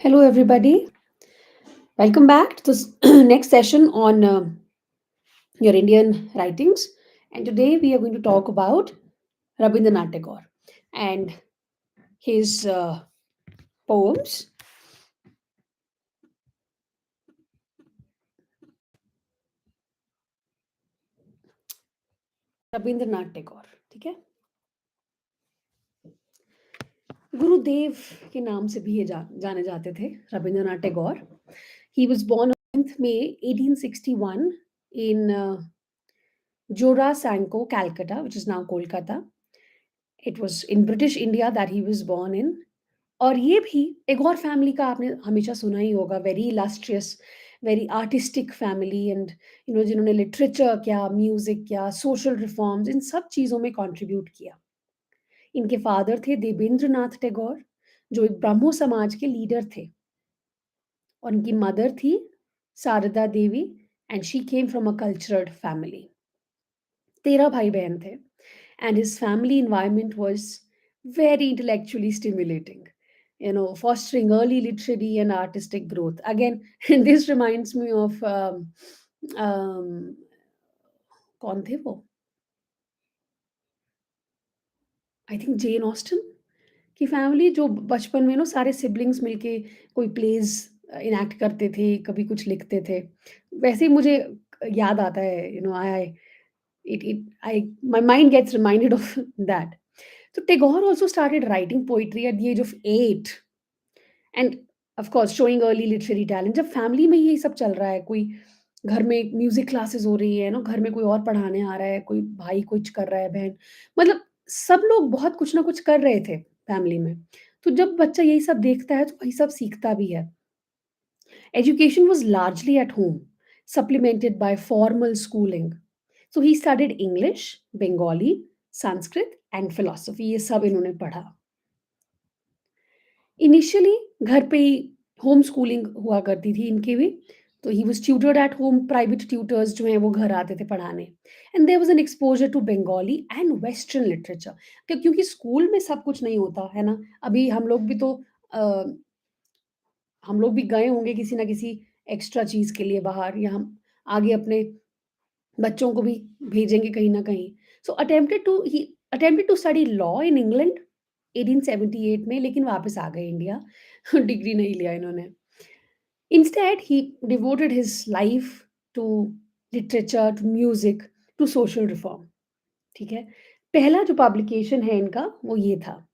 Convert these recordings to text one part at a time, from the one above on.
Hello, everybody. Welcome back to this next session on your Indian writings. And today we are going to talk about Rabindranath Tagore and his poems. Rabindranath Tagore, ठीक है। गुरुदेव के नाम से भी ये जाने जाते थे, Rabindranath Tagore. He was born on 10th May 1861 in Jorasanko, Calcutta, which is now Kolkata. It was in British India that he was born in. और ये भी एक और फैमिली का आपने हमेशा सुना ही होगा, very illustrious, very artistic family and जिन्होंने लिटरेचर क्या, म्यूजिक क्या, सोशल रिफॉर्म्स, इन सब चीज़ों में कंट्रीब्यूट किया। इनके फादर थे देवेंद्रनाथ टैगोर, जो एक ब्राह्मो समाज के लीडर थे, और इनकी मदर थी Sharada Devi, and she came from a cultured family. 13 भाई बहन थे, and his family environment was very intellectually stimulating, fostering early literary and artistic growth. Again, this reminds me of um, कौन थे वो, आई थिंक जेन ऑस्टन की family, जो बचपन में सारे सिबलिंग्स मिलके कोई प्लेज इनैक्ट करते थे, कभी कुछ लिखते थे। वैसे ही मुझे याद आता है, आई it I my mind gets reminded of that. So Tagore also started writing poetry at the age of 8, and of course showing early literary talent. जब फैमिली में ये सब चल रहा है, कोई घर में म्यूजिक क्लासेस हो रही है ना, घर में कोई और पढ़ाने आ रहा है, कोई भाई कुछ कर रहा है, बहन, मतलब सब लोग बहुत कुछ ना कुछ कर रहे थे फैमिली में। तो जब बच्चा यही सब देखता है तो वही सब सीखता भी है। Education was largely at home, supplemented by formal schooling. So he studied English, Bengali, Sanskrit and philosophy. ये सब इन्होंने पढ़ा। इनिशियली घर पे ही होम स्कूलिंग हुआ करती थी इनकी भी। तो he was tutored at home, private tutors जो हैं वो घर आते थे पढ़ाने। And there was an exposure to Bengali and western literature, क्योंकि स्कूल में सब कुछ नहीं होता है ना। अभी हम लोग भी तो अ, हम लोग भी गए होंगे किसी ना किसी एक्स्ट्रा चीज़ के लिए बाहर, या हम आगे अपने बच्चों को भी भेजेंगे कहीं न कहीं। So attempted to study law in England 1878 में, लेकिन वापस आ गए इंडिया। डिग्री नहीं लिया इन्होंने। Instead he devoted his life to literature, to music, to social reform, ठीक है? पहला जो पब्लिकेशन है इनका वो ये था,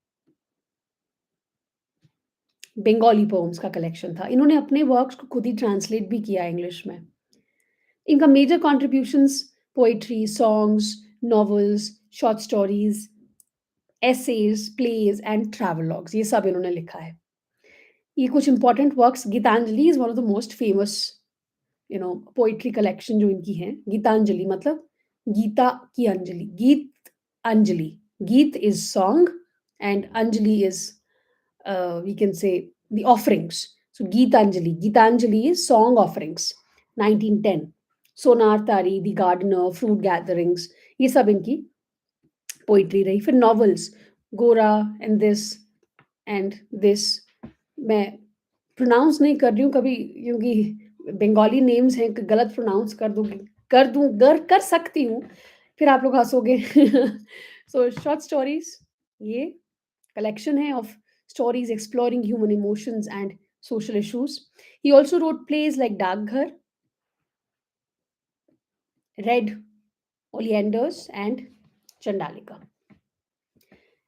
बंगाली पोएम्स का कलेक्शन था। इन्होंने अपने वर्क्स को खुद ही ट्रांसलेट भी किया इंग्लिश में। इनका major contributions poetry, songs, novels, short stories, essays, plays and travelogues, ये सब इन्होंने लिखा है। ये कुछ important works, Gitanjali is one of the most famous poetry collection जो इनकी है। गीतांजलि मतलब गीता की अंजलि, गीत अंजलि। गीत is song and Anjali is we can say the offerings. So Gitanjali is song offerings, 1910. Sonar Tari, The Gardener, Fruit Gatherings, ये सब इनकी पोइट्री रही। फिर नॉवेल्स, गोरा एंड दिस, मैं प्रोनाउंस नहीं कर रही हूँ कभी, क्योंकि बंगाली नेम्स हैं, गलत प्रोनाउंस कर सकती हूँ, फिर आप लोग हंसोगे। सो शॉर्ट स्टोरीज, ये collection hai of stories exploring human emotions and social issues. He also wrote plays like Dagghar, Red Oleanders, and Chandalika.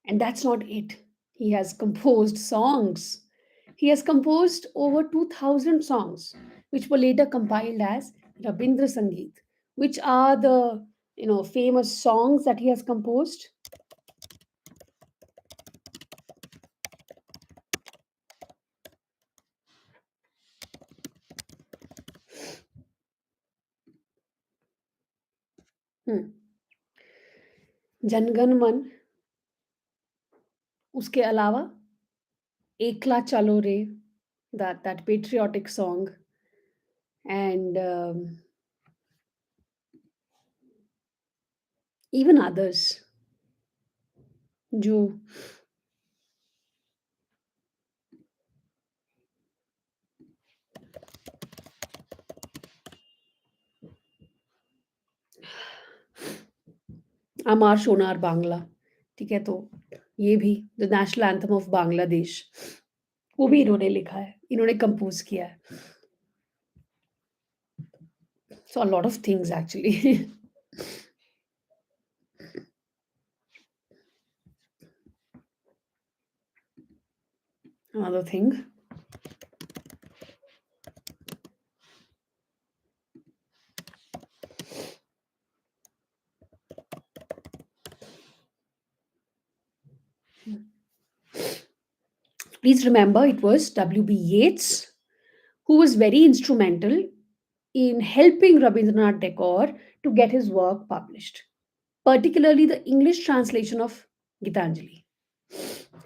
And that's not it. He has composed songs. He has composed over 2000 songs, which were later compiled as Rabindra Sangeet, which are the famous songs that he has composed. Hmm. जनगण मन, उसके अलावा एकला चलो रे, that patriotic song, and even others जो अमार सोनार बांग्ला, ठीक है? तो ये भी the national anthem of Bangladesh, वो भी इन्होंने लिखा है, इन्होंने कंपोज़ किया है। So a lot of things actually. Another thing. Please remember it was W.B. Yeats who was very instrumental in helping Rabindranath Tagore to get his work published, particularly the English translation of Gitanjali.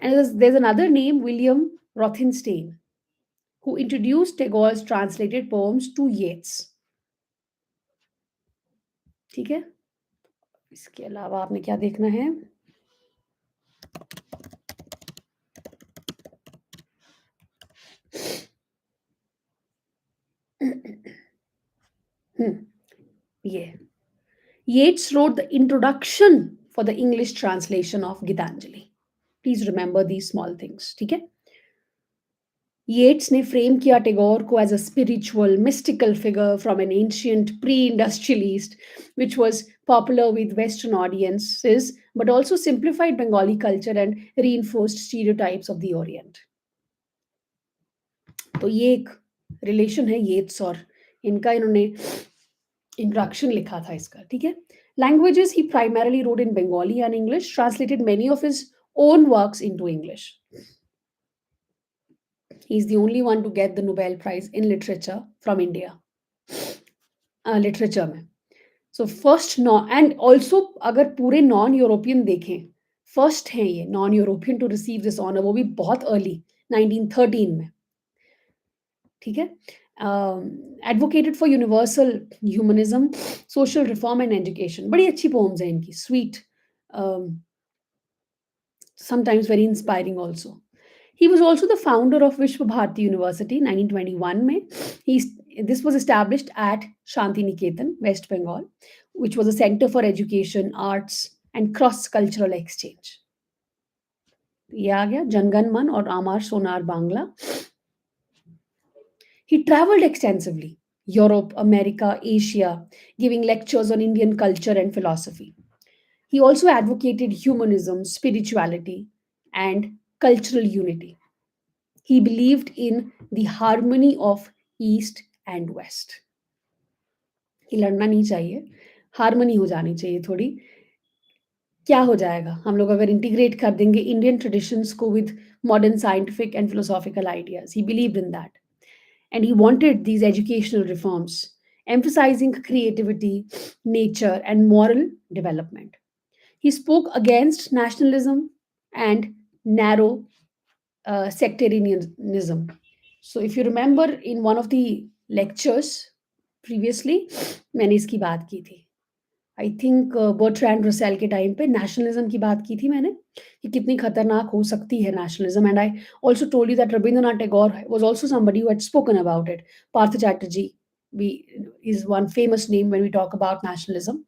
And there's another name, William Rothenstein, who introduced Tagore's translated poems to Yeats. ठीक है? इसके अलावा आपने क्या देखना है? ये Yeats wrote the introduction for the English translation of Gitanjali. Please remember these small things. ठीक है? Yeats ने फ्रेम किया टैगोर को as a spiritual mystical figure from an ancient pre industrial east which was popular with Western audiences, but also simplified Bengali culture and reinforced stereotypes of the Orient. तो ये एक relation है येट्स और इनका, इन्होंने इंट्रोडक्शन लिखा था इसका, ठीक है? Languages he primarily road in Bengali and English, translated many of his own works into English. He is the only one to get the Nobel Prize in Literature from India. Literature में. So first non and also अगर पूरे non European देखें, first हैं ये non European to receive this honour, वो भी बहुत early 1913 में. ठीक है? Advocated for universal humanism, social reform and education. बड़ी अच्छी पोम्स हैं इनकी, sweet, sometimes very inspiring also. He was also the founder of Vishwa Bharati University 1921 mein. This was established at Shantiniketan, West Bengal, which was a center for education, arts and cross-cultural exchange. ये आ गया जनगण मन और आमार Sonar Bangla. He traveled extensively, Europe, America, Asia, giving lectures on Indian culture and philosophy. He also advocated humanism, spirituality, and cultural unity. He believed in the harmony of East and West. कि लड़ना नहीं चाहिए, harmony हो जानी चाहिए थोड़ी. क्या हो जाएगा हम लोग अगर इंटीग्रेट कर देंगे इंडियन ट्रेडिशंस को with modern scientific and philosophical ideas. He believed in that and he wanted these educational reforms, emphasizing creativity, nature, and moral development. He spoke against nationalism and narrow sectarianism. So, if you remember in one of the lectures previously, मैंने इसकी बात की थी. I think Bertrand Russell के time पे nationalism की बात की थी मैंने कि कितनी खतरनाक हो सकती है nationalism. And I also told you that Rabindranath Tagore was also somebody who had spoken about it. Partha Chatterjee we is one famous name when we talk about nationalism.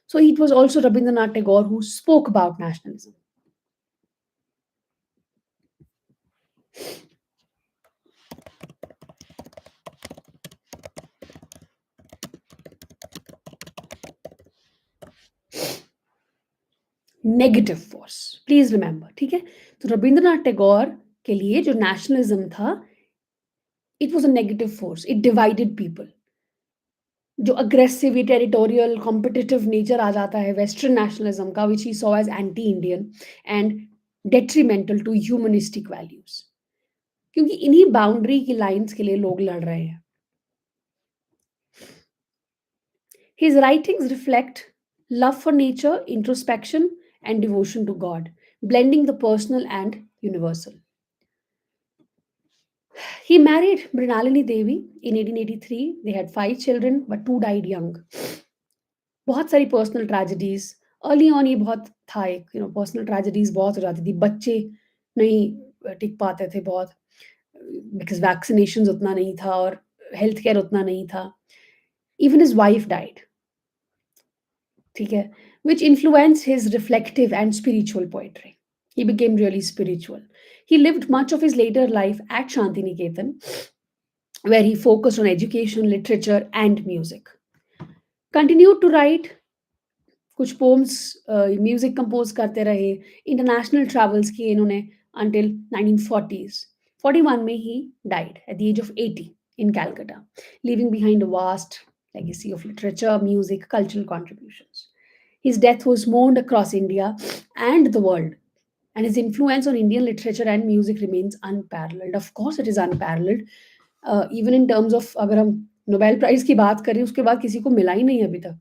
So it was also Rabindranath Tagore who spoke about nationalism. Negative force, please remember. ठीक है? तो रविंद्रनाथ टैगोर के लिए जो nationalism था, it was a negative force. It divided people. जो aggressive territorial competitive nature आ जाता है वेस्टर्न नेशनलिज्म का, which he saw as anti Indian and detrimental to humanistic values. क्योंकि इन्हीं बाउंड्री की लाइंस के लिए लोग लड़ रहे हैं. His writings reflect love for nature, introspection, and devotion to God, blending the personal and universal. He married Mrinalini Devi in 1883. They had 5 children, but 2 died young. बहुत सारी पर्सनल ट्रेजेडीज अर्ली ऑन, ये बहुत था एक, personal tragedies बहुत हो जाती थी. बच्चे नहीं टिक पाते थे बहुत, बिकॉज वैक्सीनेशन उतना नहीं था और हेल्थ केयर उतना नहीं था. Even his wife died. ठीक है? which influenced his reflective and spiritual poetry. He became really spiritual. He lived much of his later life at Shantiniketan, where he focused on education, literature, and music. Continued to write कुछ poems music compose करते रहे international travels किए इन्होंने until 1940s 41 में he died at the age of 80 in Calcutta leaving behind a vast legacy of literature music cultural contributions. His death was mourned across India and the world, and his influence on Indian literature and music remains unparalleled. Of course it is unparalleled. Even in terms of अगर हम Nobel prize की बात करें उसके बाद किसी को मिला ही नहीं अभी तक.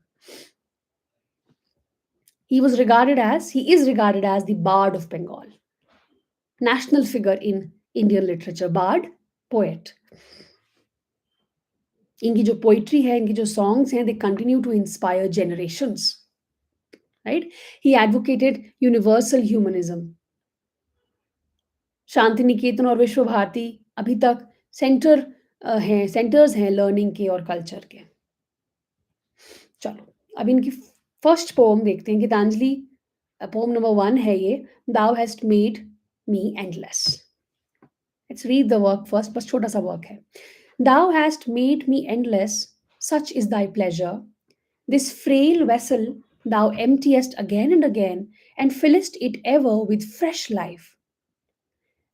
He is regarded as the Bard of Bengal, national figure in Indian literature. Bard, poet. इनकी जो poetry है, इनकी जो songs हैं, they continue to inspire generations. Right? He advocated universal humanism. Shanti Niketan और विश्व भारती अभी तक सेंटर्स हैं लर्निंग के और कल्चर के. चलो अब इनकी फर्स्ट पोम देखते हैं. गीतांजलि पोम नंबर 1 है ये. Thou hast made me endless. Let's read the work first. बस छोटा सा वर्क है. Thou hast made me endless, such is thy pleasure. This frail vessel thou emptiest again and again, and fillest it ever with fresh life.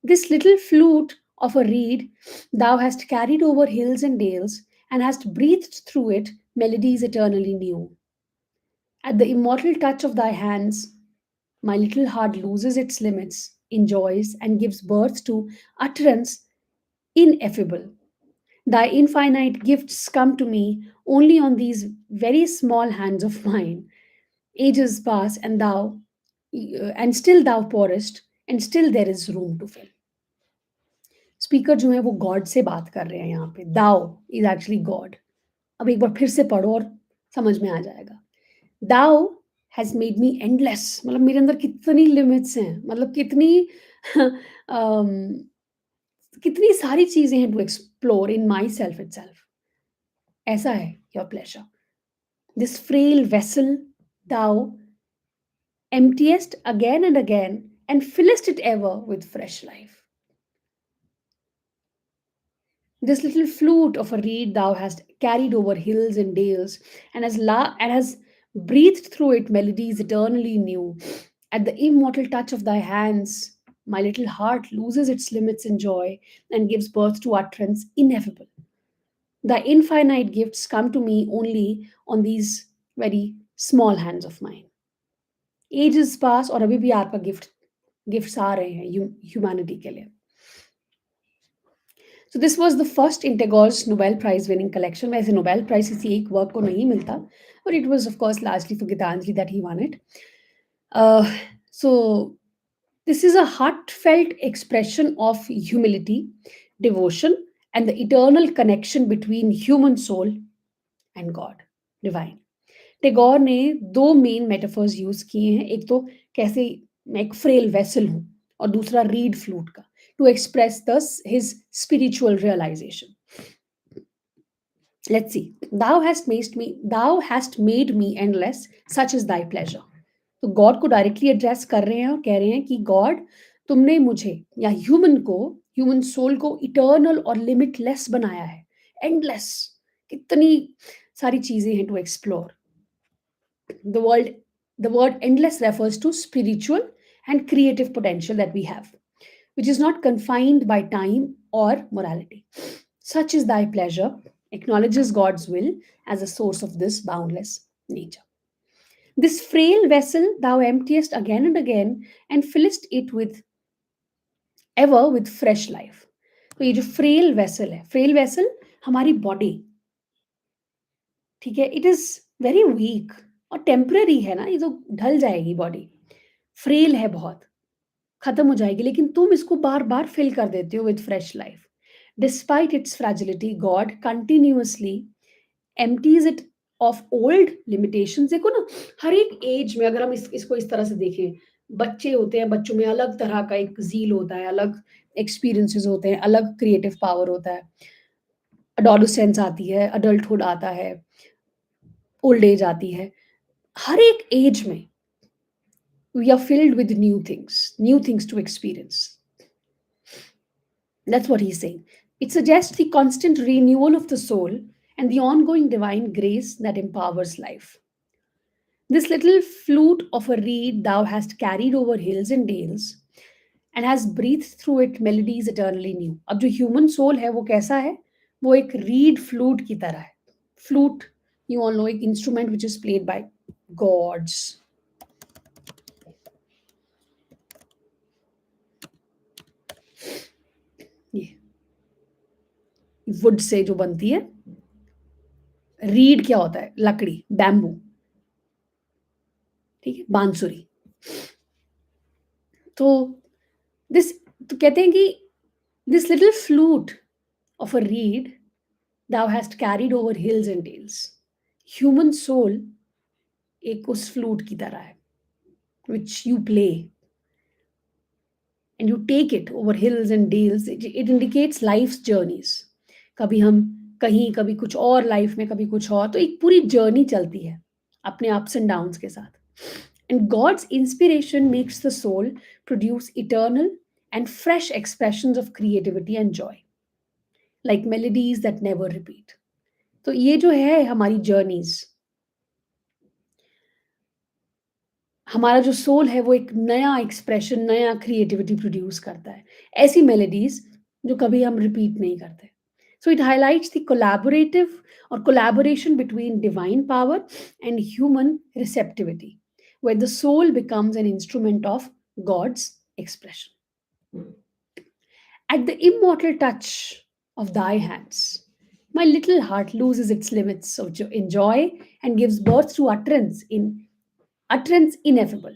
This little flute of a reed thou hast carried over hills and dales, and hast breathed through it melodies eternally new. At the immortal touch of thy hands, my little heart loses its limits, enjoys, and gives birth to utterance ineffable. Thy infinite gifts come to me only on these very small hands of mine. Ages pass, and still thou pourest, and still there is room to fill. Speaker जो है वो God से बात कर रहे हैं यहाँ पे. दाओ इज एक्चुअली गॉड. अब एक बार फिर से पढ़ो और समझ में आ जाएगा. दाओ हैज मेड मी एंडलेस. मतलब मेरे अंदर कितनी लिमिट्स हैं, मतलब कितनी सारी चीजें हैं to explore in my self it self. ऐसा है your pleasure. This frail vessel thou emptiest again and again, and fillest it ever with fresh life. This little flute of a reed thou hast carried over hills and dales, and has breathed through it melodies eternally new. At the immortal touch of thy hands, my little heart loses its limits in joy, and gives birth to utterance ineffable. Thy infinite gifts come to me only on these very small hands of mine. Ages pass और अभी भी आपका gifts आ रहे हैं humanity के लिए. So this was the first in Tagore's Nobel Prize winning collection. वैसे Nobel Prize किसी एक वर्क को नहीं मिलता, but it was of course largely for Gitanjali that he won it. So this is a heartfelt expression of humility, devotion, and the eternal connection between human soul and God, divine. Tagore ने 2 main metaphors use किए हैं. एक तो कैसे मैं एक frail vessel हूं, और दूसरा रीड फ्लूट का, to express his spiritual realisation. Let's see. thou hast made me endless, such is thy pleasure. तो गॉड को डायरेक्टली एड्रेस कर रहे हैं और कह रहे हैं कि गॉड, तुमने मुझे या ह्यूमन सोल को इटर्नल और लिमिटलेस बनाया है. एंडलेस, कितनी सारी चीजें हैं to explore. The word endless refers to spiritual and creative potential that we have, which is not confined by time or morality. Such is thy pleasure acknowledges God's will as a source of this boundless nature. This frail vessel thou emptiest again and again, and fillest it ever with fresh life. तो ये जो frail vessel है, frail vessel हमारी body, ठीक है, it is very weak और temporary है ना. ये तो ढल जाएगी बॉडी, फ्रेल है बहुत, खत्म हो जाएगी, लेकिन तुम इसको बार बार फिल कर देते हो with fresh life. Despite its fragility, God continuously empties it of old limitations. देखो ना, हर एक एज में अगर हम इसको इस तरह से देखें, बच्चे होते हैं, बच्चों में अलग तरह का एक जील होता है, अलग एक्सपीरियंसेस होते हैं, अलग क्रिएटिव पावर होता है. अडोलेसेंस आती है, अडल्टहुड आता है, ओल्ड एज आती है. हर एक एज में we are filled with new things to experience. That's what he's saying. It suggests the constant renewal of the soul and the ongoing divine grace that empowers life. This little flute of a reed thou hast carried over hills and dales and has breathed through it melodies eternally new. अब जो human soul है वो कैसा है? वो एक reed flute की तरह है. Flute, you all know, एक instrument which is played by gods. ये वुड से जो बनती है. रीड क्या होता है? लकड़ी, बैम्बू. ठीक है, बांसुरी. तो दिस तो कहते हैं कि this little flute of a read thou hast carried over hills and dales. Human soul एक उस फ्लूट की तरह है, which you play and you take it over hills and dales. It indicates life's journeys. कभी हम कहीं, कभी कुछ और लाइफ में, कभी कुछ और. तो एक पूरी जर्नी चलती है अपने अप्स एंड डाउन्स के साथ. And God's inspiration makes the soul produce eternal and fresh expressions of creativity and joy, like melodies that never repeat. तो ये जो है हमारी जर्नीज, हमारा जो सोल है वो एक नया एक्सप्रेशन, नया क्रिएटिविटी प्रोड्यूस करता है. ऐसी मेलोडीज जो कभी हम रिपीट नहीं करते. So it highlights the collaborative और collaboration between divine power and human receptivity, where the soul becomes an instrument of God's expression. At the immortal touch of thy hands, my little heart loses its limits of in joy and gives birth to utterance ineffable.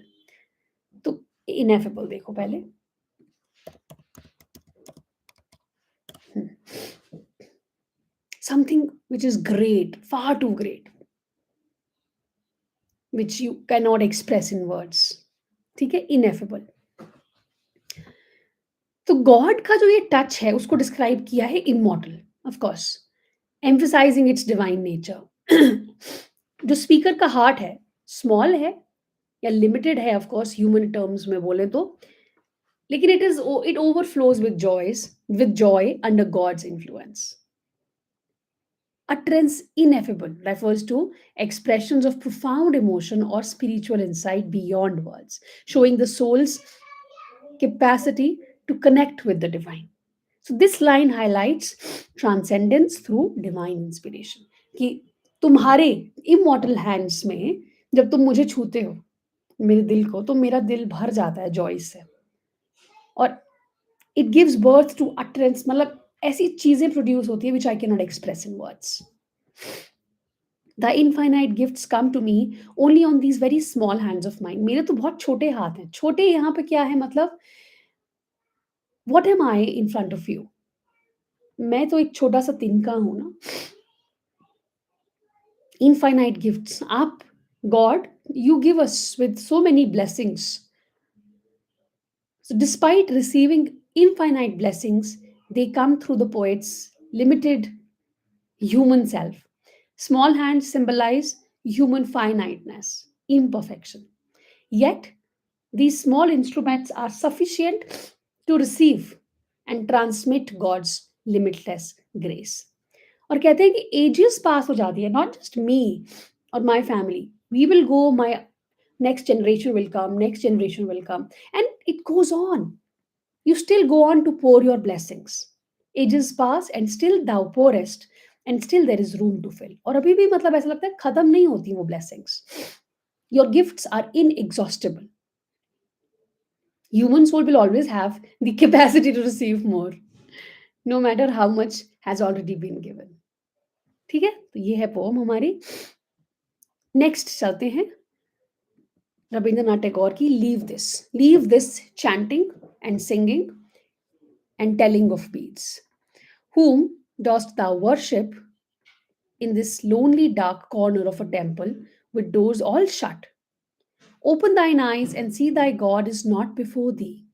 तो ineffable देखो पहले. Something which is great, far too great, which you cannot express in words. ठीक है, ineffable. तो God का जो ये touch है उसको डिस्क्राइब किया है immortal, of course, emphasising it's divine nature. जो स्पीकर का हार्ट है, स्मॉल है या लिमिटेड है, ऑफ कोर्स ह्यूमन टर्म्स में बोले तो, लेकिन it overflows with joy under God's influence. Utterance ineffable refers to expressions of profound emotion or spiritual insight beyond words, showing the soul's capacity to connect with the divine. So this line highlights transcendence through divine inspiration. कि तुम्हारे immortal hands में जब तुम मुझे छूते हो, मेरे दिल को, तो मेरा दिल भर जाता है जॉय से. और it gives birth to utterance, मतलब ऐसी चीजें प्रोड्यूस होती है which I cannot express in words. The infinite gifts come to me only on these very small hands of mine. मेरे तो बहुत छोटे हाथ हैं. छोटे यहाँ पे क्या है, मतलब what am I in front of you? मैं तो एक छोटा सा तिनका हूं ना. Infinite gifts, आप, God, you give us with so many blessings. So despite receiving infinite blessings, they come through the poet's limited human self. Small hands symbolize human finiteness, imperfection. Yet, these small instruments are sufficient to receive and transmit God's limitless grace. और कहते हैं कि ages pass हो जाती है, not just me or my family. We will go, my next generation will come, next generation will come, and it goes on. You still go on to pour your blessings. Ages pass and still thou pourest, and still there is room to fill. और अभी भी मतलब ऐसा लगता है खत्म नहीं होती वो blessings. Your gifts are inexhaustible. Human soul will always have the capacity to receive more, no matter how much has already been given. ठीक है, तो ये है पोम हमारी. नेक्स्ट चलते हैं रविंद्रनाथ टैगोर की leave this chanting and singing and telling of beads. Whom dost thou worship in this lonely dark corner of a temple with doors all shut? Open thine eyes and see thy God is not before thee.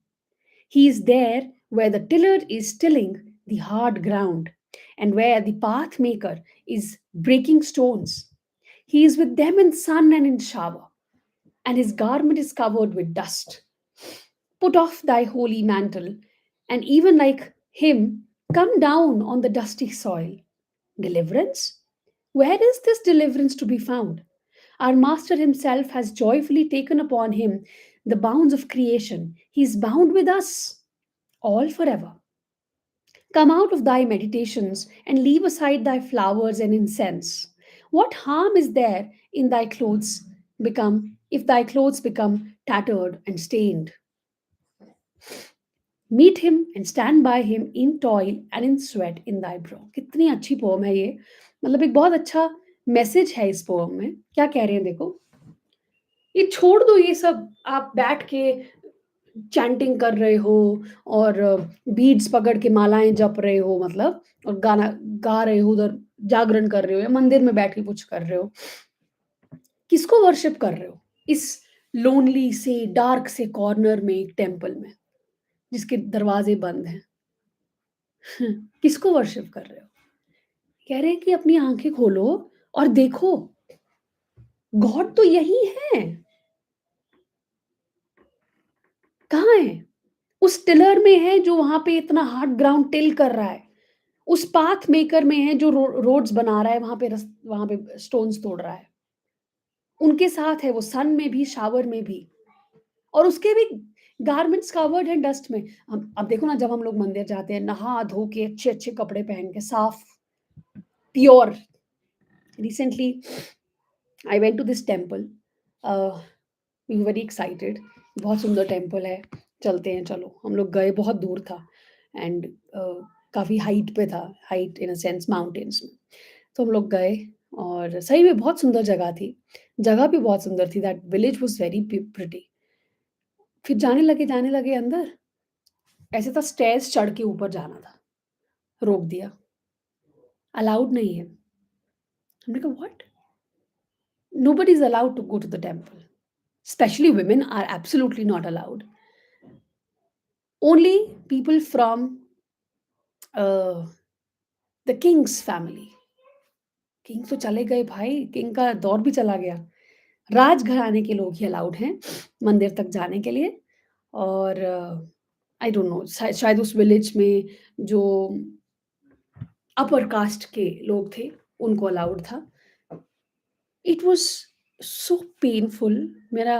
He is there where the tiller is tilling the hard ground and where the path maker is breaking stones. He is with them in sun and in shower, and his garment is covered with dust. Put off thy holy mantle, and even like him, come down on the dusty soil. Deliverance? Where is this deliverance to be found? Our Master himself has joyfully taken upon him the bounds of creation. He is bound with us all forever. Come out of thy meditations and leave aside thy flowers and incense. What harm is there in thy clothes become if thy clothes become tattered and stained? Meet him and stand by him in toil and in sweat in thy brow. कितनी अच्छी pome है ये, मतलब एक बहुत अच्छा message है इस पोम में। क्या कह रहे हैं देखो, ये छोड़ दो ये सब, आप बैठ के चैंटिंग कर रहे हो और बीड्स पकड़ के मालाएं जप रहे हो, मतलब और गाना गा रहे हो, उधर जागरण कर रहे हो या मंदिर में बैठ के कुछ कर रहे हो। किसको वर्शिप कर रहे हो इस लोनली से डार्क से कॉर्नर में एक टेम्पल में जिसके दरवाजे बंद हैं? किसको वर्शिप कर रहे हो? कह रहे हैं कि अपनी आंखें खोलो और देखो, गॉड तो यही है। कहाँ है? उस टिलर में है जो वहां पे इतना हार्ड ग्राउंड टिल कर रहा है, उस पाथ मेकर में है जो रोड्स बना रहा है, वहां पे स्टोन्स तोड़ रहा है। उनके साथ है वो, सन में भी शावर में भी, और उसके भी गारमेंट्स कवर्ड हैं डस्ट में। हम अब देखो ना, जब हम लोग मंदिर जाते हैं नहा धो के अच्छे अच्छे कपड़े पहन के साफ pure. Recently I went to this temple, we very excited. बहुत सुंदर टेम्पल है, चलते हैं चलो। हम लोग गए, बहुत दूर था एंड काफ़ी हाइट पे था, height in a sense mountains में। तो हम लोग गए और सही में बहुत सुंदर जगह थी, जगह भी बहुत सुंदर थी। That village was very pretty. फिर जाने लगे अंदर, ऐसे था स्टेयर्स चढ़ के ऊपर जाना था, रोक दिया, अलाउड नहीं है। हमने कहा what, nobody is allowed to go to the temple, specially women are absolutely not allowed. Only people from uh, the king's family. King तो चले गए भाई, किंग का दौर भी चला गया। राजघराने के लोग ही अलाउड हैं मंदिर तक जाने के लिए। और आई डोंट नो, शायद उस विलेज में जो अपर कास्ट के लोग थे उनको अलाउड था। It was so painful. मेरा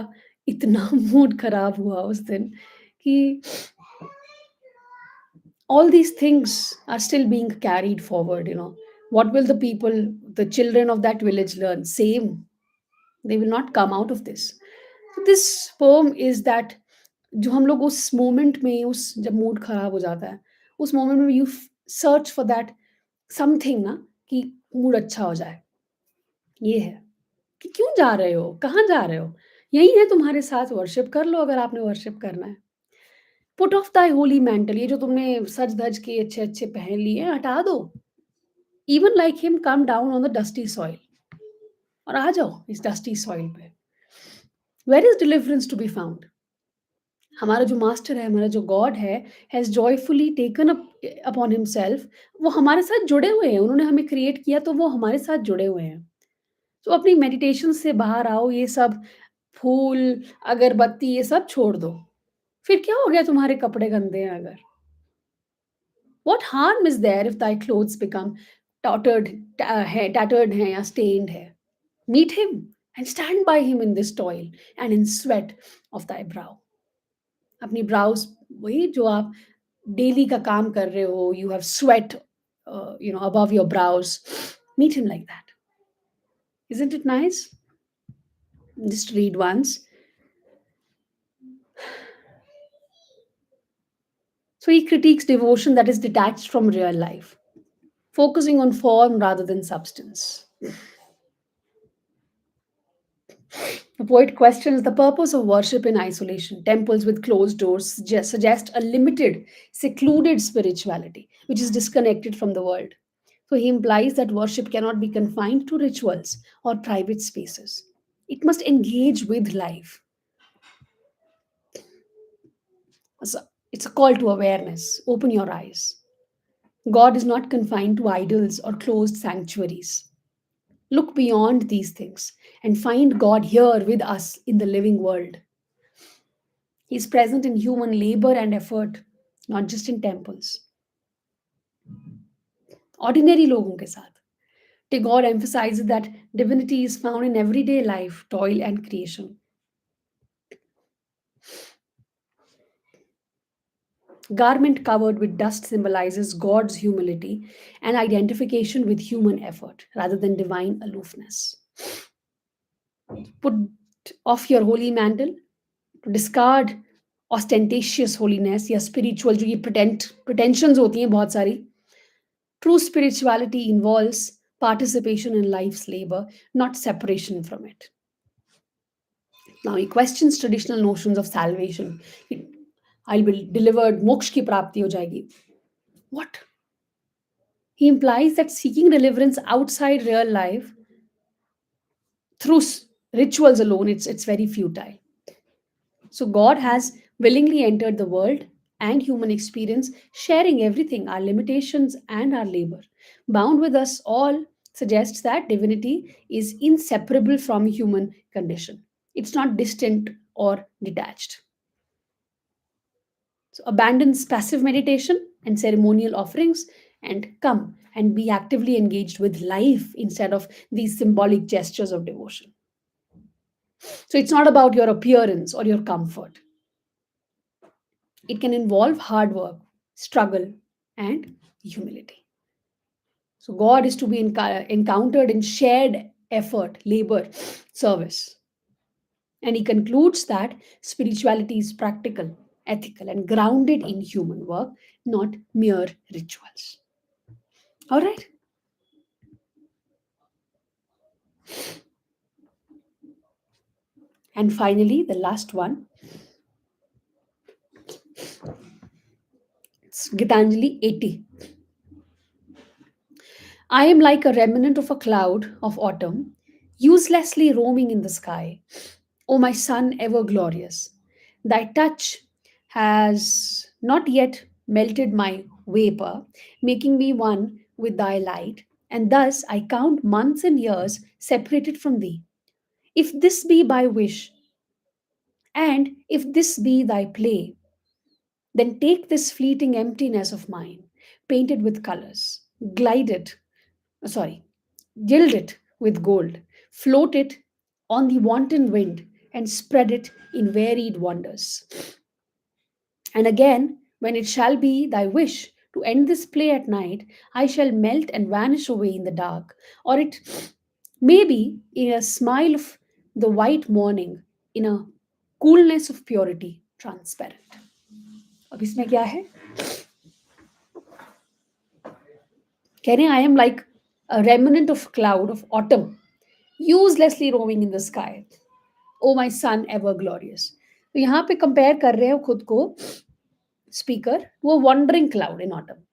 इतना मूड खराब हुआ उस दिन कि all these things are still being carried forward, you know. What will the people, the children of that village learn? Same, they will not come out of this. So this poem is that जो हम लोग उस moment में, उस जब mood खराब हो जाता है, उस मोमेंट में you search for that something ना, कि मूड अच्छा हो जाए। ये है कि क्यों जा रहे हो, कहाँ जा रहे हो, यही है तुम्हारे साथ, वर्शिप कर लो अगर आपने वर्शिप करना है। Put off thy holy mantle, ये जो तुमने सज धज के अच्छे अच्छे पहन लिए हैं, हटा दो। Even like him come down on the dusty soil, और आ जाओ इस डस्टी सॉइल पे। Where is deliverance to be found? हमारा जो मास्टर है, हमारा जो गॉड है, has joyfully taken up upon himself. वो हमारे साथ जुड़े हुए हैं, उन्होंने हमें क्रिएट किया तो वो हमारे साथ जुड़े हुए हैं। तो अपनी मेडिटेशन से बाहर आओ, ये सब फूल अगरबत्ती ये सब छोड़ दो। फिर क्या हो गया, तुम्हारे कपड़े गंदे हैं अगर? What harm is there if thy clothes become tattered हैं या stained है? Meet him and stand by him in this toil and in sweat of thy brow. अपनी ब्राउज, वही जो आप डेली का काम कर रहे हो, you have sweat, above your brows. Meet him like that. Isn't it nice? Just read once. So he critiques devotion that is detached from real life, focusing on form rather than substance. The poet questions the purpose of worship in isolation. Temples with closed doors suggest a limited, secluded spirituality, which is disconnected from the world. So he implies that worship cannot be confined to rituals or private spaces. It must engage with life. So it's a call to awareness. Open your eyes. God is not confined to idols or closed sanctuaries. Look beyond these things and find God here with us in the living world. He's present in human labor and effort, not just in temples. Ordinary लोगों के साथ. Tagore emphasizes that divinity is found in everyday life, toil, and creation. Garment covered with dust symbolizes God's humility and identification with human effort rather than divine aloofness. Put off your holy mantle to discard ostentatious holiness या spiritual जो ये pretensions होती हैं बहुत सारी. True spirituality involves participation in life's labor, not separation from it. Now he questions traditional notions of salvation. I'll be delivered, moksha ki prapti ho jayegi. What? He implies that seeking deliverance outside real life through rituals alone, it's very futile. So God has willingly entered the world and human experience, sharing everything, our limitations and our labor. Bound with us all suggests that divinity is inseparable from human condition. It's not distant or detached. So abandon passive meditation and ceremonial offerings and come and be actively engaged with life instead of these symbolic gestures of devotion. So it's not about your appearance or your comfort. It can involve hard work, struggle, and humility. So God is to be encountered in shared effort, labor, service. And he concludes that spirituality is practical, ethical, and grounded in human work, not mere rituals. All right. And finally, the last one, it's Gitanjali 80. I am like a remnant of a cloud of autumn, uselessly roaming in the sky. O my sun, ever glorious, thy touch has not yet melted my vapor, making me one with thy light, and thus I count months and years separated from thee. If this be by wish, and if this be thy play, then take this fleeting emptiness of mine, painted with colors, glide it, sorry, gild it with gold, float it on the wanton wind, and spread it in varied wonders. And again, when it shall be thy wish to end this play at night, I shall melt and vanish away in the dark, or it may be in a smile of the white morning, in a coolness of purity, transparent. अब इसमें क्या है कह रहे हैं I am like a remnant of cloud of autumn uselessly roaming in the sky. Oh my son ever glorious. तो यहाँ पे कंपेयर कर रहे हो खुद को speaker to a wandering cloud in autumn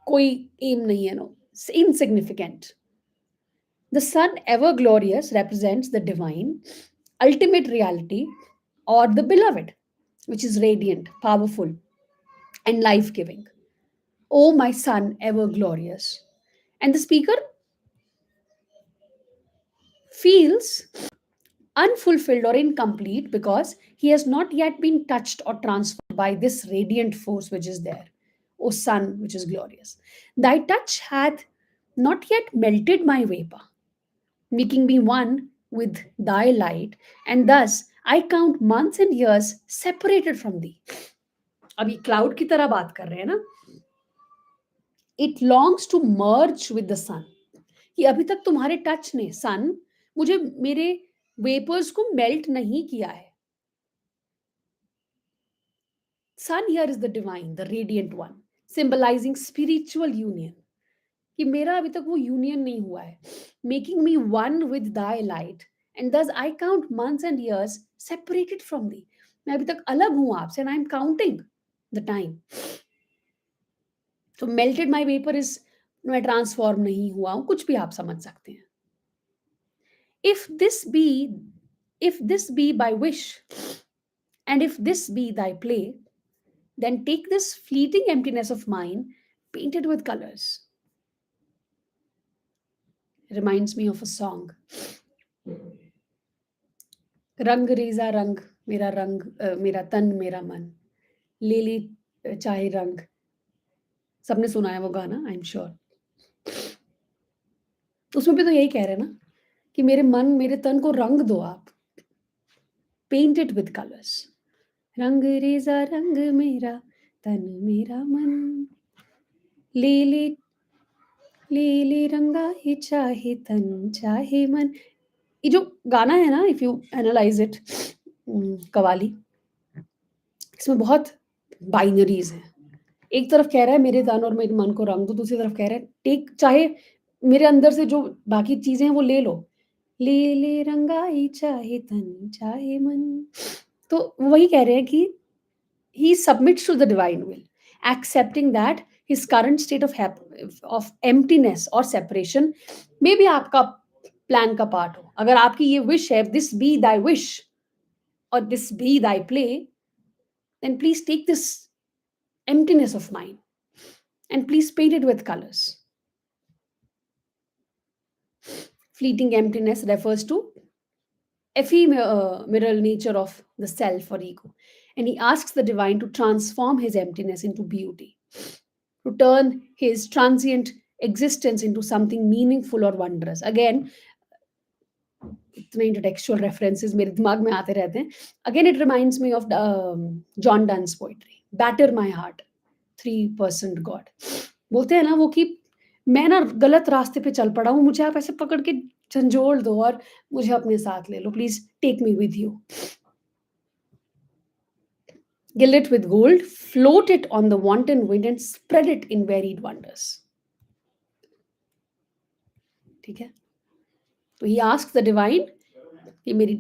कोई एम नहीं है no insignificant. The sun ever glorious represents the divine ultimate reality or the beloved which is radiant powerful and life giving. Oh my son ever glorious. And the speaker feels unfulfilled or incomplete because he has not yet been touched or transformed by this radiant force which is there. O sun, which is glorious. Thy touch hath not yet melted my vapor, making me one with thy light, and thus I count months and years separated from thee. अभी cloud की तरह बात कर रहे हैं ना it longs to merge with the sun कि अभी तक तुम्हारे टच ने सन मुझे मेरे वेपर्स को मेल्ट नहीं किया है sun here is the divine the radiant one symbolizing spiritual union कि मेरा अभी तक वो यूनियन नहीं हुआ है making me one with thy light and thus I count months and years separated from thee मैं अभी तक अलग हूं आपसे and I am counting the time तो मेल्टेड माई वेपर इज मैं ट्रांसफॉर्म नहीं हुआ हूं कुछ भी आप समझ सकते हैं if this be if this be by wish and if this be thy play then take this fleeting emptiness of mine painted with colors reminds me of a song. रंग रेजा रंग मेरा तन मेरा मन ले ले चाहे रंग. सबने सुना है वो गाना, आई एम श्योर. उसमें भी तो यही कह रहे हैं ना कि मेरे मन मेरे तन को रंग दो आप, पेंट इट विद कलर्स. रंग रेजा रंग मेरा तन मेरा मन ले ले ले ले रंगा ही चाहे तन चाहे मन. ये जो गाना है ना, if you analyse it, qawwali, इसमें बहुत बाइनरीज है. एक तरफ कह रहा है मेरे तन और मेरे मन को रंग दो, दूसरी तरफ कह रहा है टेक, चाहे मेरे अंदर से जो बाकी चीजें हैं वो ले लो, ले ले रंगाई चाहे तन चाहे मन. तो वही कह रहे हैं कि he submits to the divine will, accepting that his current state of emptiness or separation may be आपका प्लान का पार्ट हो. अगर आपकी ये विश है, this be thy wish or this be thy play, then please take this emptiness of mind and please paint it with colors. Fleeting emptiness refers to ephemeral nature of the self or ego, and he asks the divine to transform his emptiness into beauty, to turn his transient existence into something meaningful or wondrous. Again, इतने intellectual references मेरे दिमाग में आते रहते हैं. Again it reminds me of John Donne's poetry, batter my heart 3% God. बोलते हैं ना वो कि मैं ना गलत रास्ते पे चल पड़ा हूँ, मुझे आप ऐसे पकड़ के झंझोड़ दो और मुझे अपने साथ ले लो, please take me with you. Gild it with gold, float it on the wanton wind and spread it in varied wonders. ठीक है. तो he asks the divine कि मेरी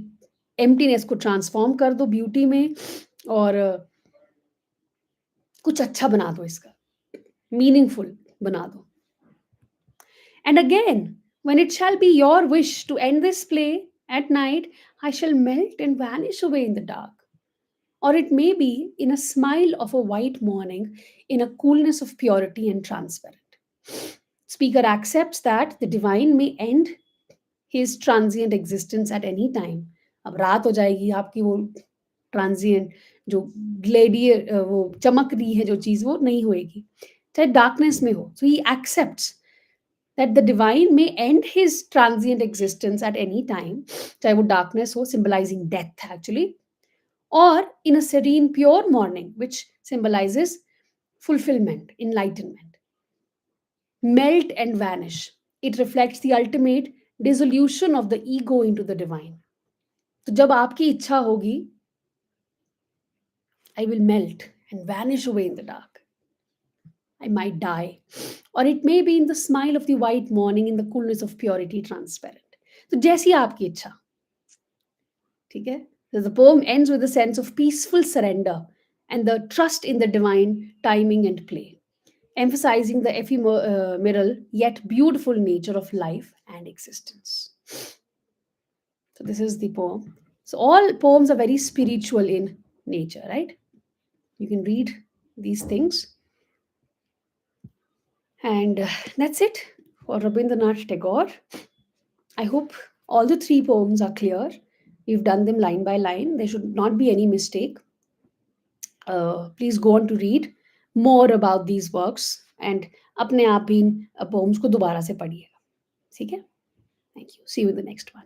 एम्प्टीनेस को ट्रांसफॉर्म कर दो ब्यूटी में और कुछ अच्छा बना दो, इसका मीनिंगफुल बना दो. And again, when it shall be your wish to end this play at night, I shall melt and vanish away in the dark. Or it may be in a smile of a white morning, in a coolness of purity and transparent. Speaker accepts that the divine may end his transient existence at any time. अब रात हो जाएगी आपकी, वो transient जो ग्लेडियर वो चमक रही है जो चीज, वो नहीं होएगी, चाहे डार्कनेस में हो. So he accepts that the divine may end his transient existence at any time, चाहे वो darkness हो, symbolizing death actually, or in a serene pure morning, which symbolizes fulfillment, enlightenment. Melt and vanish, it reflects the ultimate dissolution of the ego into the divine. तो जब आपकी इच्छा होगी, I will melt and vanish away in the dark. I might die. Or it may be in the smile of the white morning, in the coolness of purity, transparent. तो जैसी आपकी इच्छा. ठीक है. So the poem ends with a sense of peaceful surrender and the trust in the divine timing and play, emphasizing the ephemeral yet beautiful nature of life and existence. So this is the poem. So all poems are very spiritual in nature, right? You can read these things. And that's it for Rabindranath Tagore. I hope all the 3 poems are clear. We've done them line by line. There should not be any mistake. Please go on to read more about these works and अपने आप इन poems को दोबारा से पढ़िएगा. ठीक है? Thank you. See you in the next one.